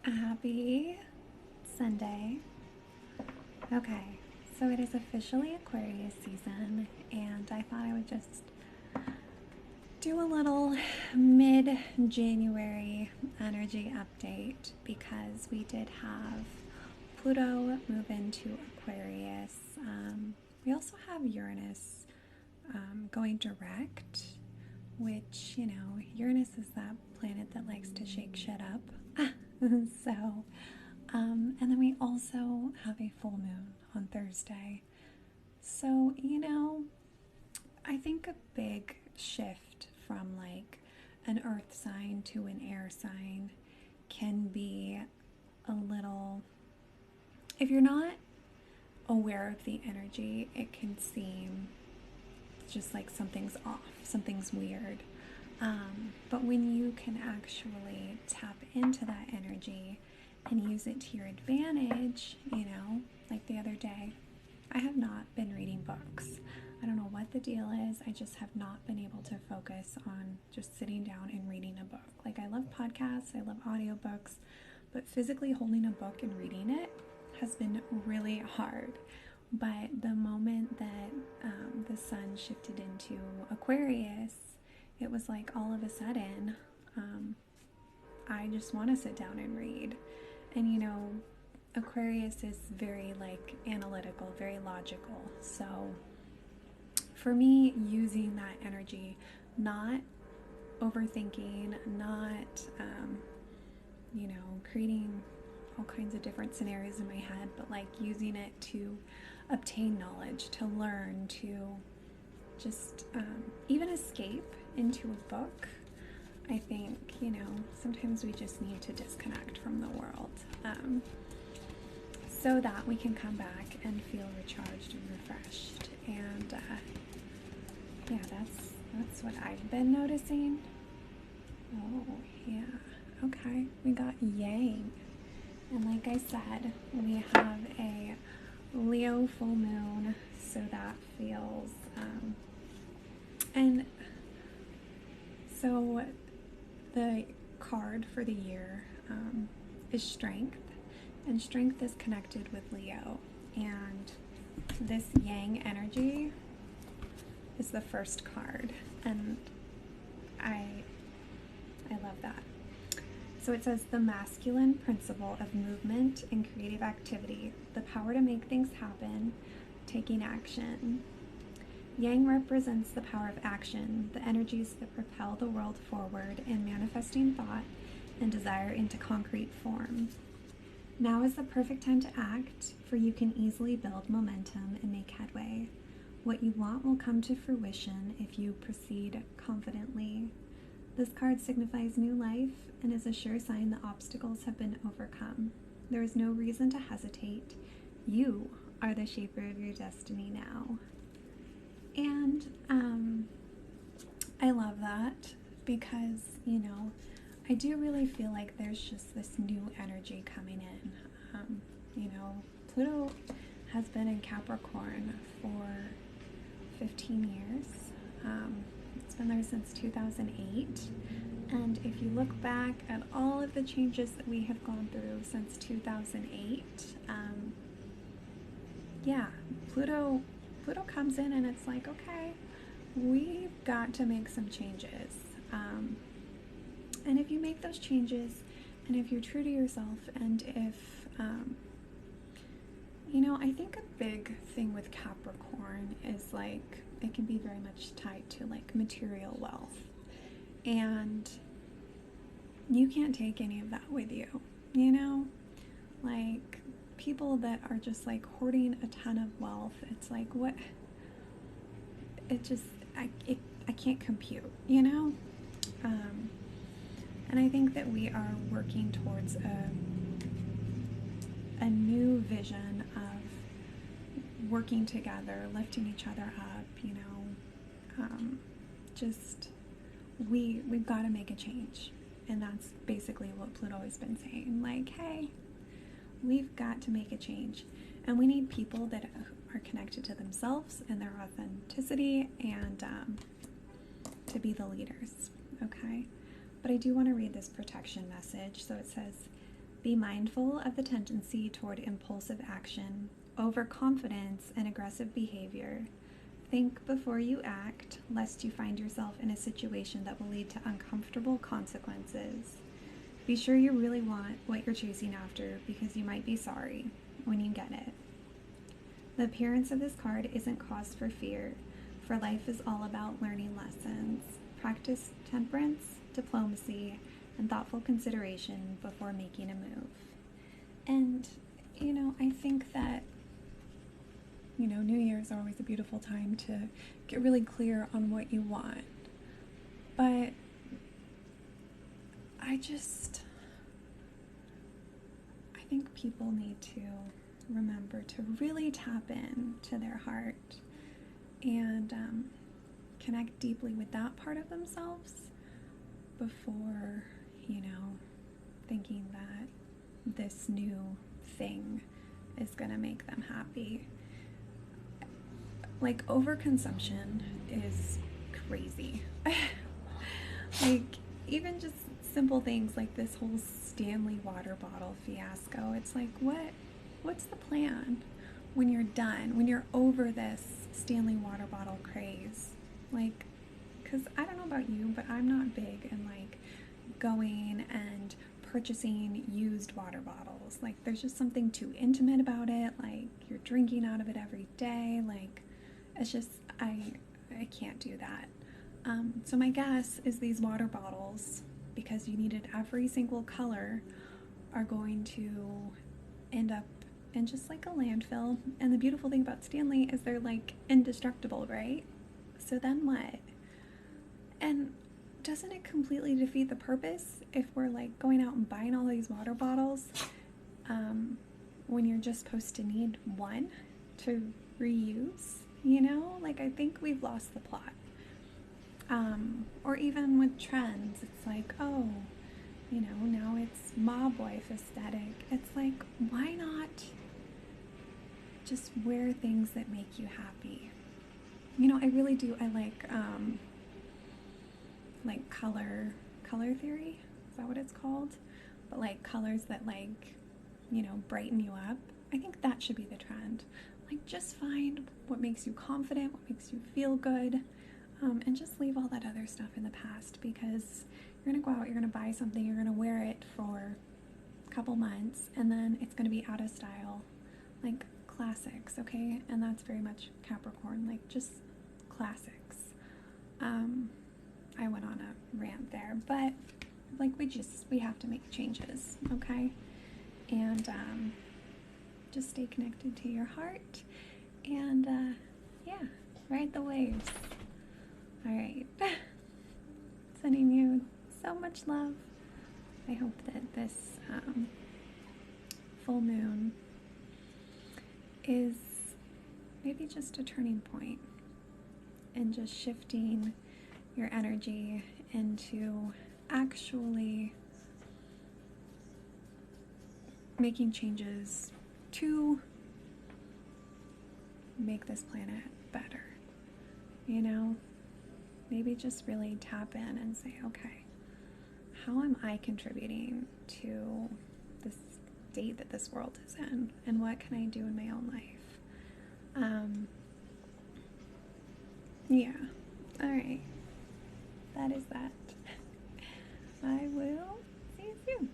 Happy Sunday. Okay, so it is officially Aquarius season, and I thought I would just do a little mid January energy update because we did have Pluto move into Aquarius. We also have Uranus going direct, which, Uranus is that planet that likes to shake shit up. so, and then we also have a full moon on Thursday. So, I think a big shift from like an earth sign to an air sign can be a little, if you're not aware of the energy, it can seem just like something's off, something's weird. But when you can actually tap into that energy and use it to your advantage, like the other day, I have not been reading books. I don't know what the deal is. I just have not been able to focus on just sitting down and reading a book. Like, I love podcasts, I love audiobooks, but physically holding a book and reading it has been really hard. But the moment that the sun shifted into Aquarius, it was like all of a sudden, I just want to sit down and read. And Aquarius is very like analytical, very logical. So for me, using that energy, not overthinking, not, creating all kinds of different scenarios in my head, but like using it to obtain knowledge, to learn, to just even escape into a book. I think, sometimes we just need to disconnect from the world so that we can come back and feel recharged and refreshed. And yeah, that's what I've been noticing. Oh, yeah. Okay, we got Yang. And like I said, we have a Leo full moon, so that feels, and so the card for the year is Strength, and Strength is connected with Leo, and this Yang energy is the first card, and I love that. So it says the masculine principle of movement and creative activity, the power to make things happen, taking action. Yang represents the power of action, the energies that propel the world forward and manifesting thought and desire into concrete form. Now is the perfect time to act, for you can easily build momentum and make headway. What you want will come to fruition if you proceed confidently. This card signifies new life and is a sure sign that obstacles have been overcome. There is no reason to hesitate. You are the shaper of your destiny now. And I love that because, I do really feel like there's just this new energy coming in. Pluto has been in Capricorn for 15 years. It's been there since 2008. And if you look back at all of the changes that we have gone through since 2008, Pluto comes in and it's like, okay, we've got to make some changes. And if you make those changes, and if you're true to yourself, and if, I think a big thing with Capricorn is like, it can be very much tied to like material wealth. And you can't take any of that with you, Like, people that are just like hoarding a ton of wealth, it's like, what? It just, I can't compute, And I think that we are working towards a new vision of working together, lifting each other up, we've got to make a change. And that's basically what Pluto has been saying. Like, hey, we've got to make a change. And we need people that are connected to themselves and their authenticity and to be the leaders, okay? But I do want to read this protection message. So it says, Be mindful of the tendency toward impulsive action, overconfidence, and aggressive behavior. Think before you act, lest you find yourself in a situation that will lead to uncomfortable consequences. Be sure you really want what you're chasing after, because you might be sorry when you get it. The appearance of this card isn't cause for fear, for life is all about learning lessons. Practice temperance, diplomacy, and thoughtful consideration before making a move. And, I think that, New Year's are always a beautiful time to get really clear on what you want. But I think people need to remember to really tap in to their heart and connect deeply with that part of themselves before, thinking that this new thing is going to make them happy. Like, overconsumption is crazy. Like, even just simple things like this whole Stanley water bottle fiasco. It's like, what's the plan when you're done, when you're over this Stanley water bottle craze? Like, because I don't know about you, but I'm not big in like going and purchasing used water bottles. Like, there's just something too intimate about it. Like, you're drinking out of it every day. Like, it's just, I can't do that. So my guess is these water bottles, because you needed every single color, are going to end up in just like a landfill. And the beautiful thing about Stanley is they're like indestructible, right? So then what? And doesn't it completely defeat the purpose if we're like going out and buying all these water bottles when you're just supposed to need one to reuse? Like, I think we've lost the plot. Or even with trends, it's like, oh, now it's mob wife aesthetic. It's like, why not just wear things that make you happy? I really do. I like color theory. Is that what it's called? But like colors that brighten you up. I think that should be the trend. Like, just find what makes you confident, what makes you feel good, and just leave all that other stuff in the past, because you're going to go out, you're going to buy something, you're going to wear it for a couple months, and then it's going to be out of style. Like, classics, okay? And that's very much Capricorn, like, just classics. I went on a rant there, but like, we have to make changes, okay? And just stay connected to your heart, and ride the waves. All right. Sending you so much love. I hope that this full moon is maybe just a turning point and just shifting your energy into actually making changes to make this planet better. Maybe just really tap in and say, okay, how am I contributing to this state that this world is in, and what can I do in my own life? Yeah. All right. That is that. I will see you soon.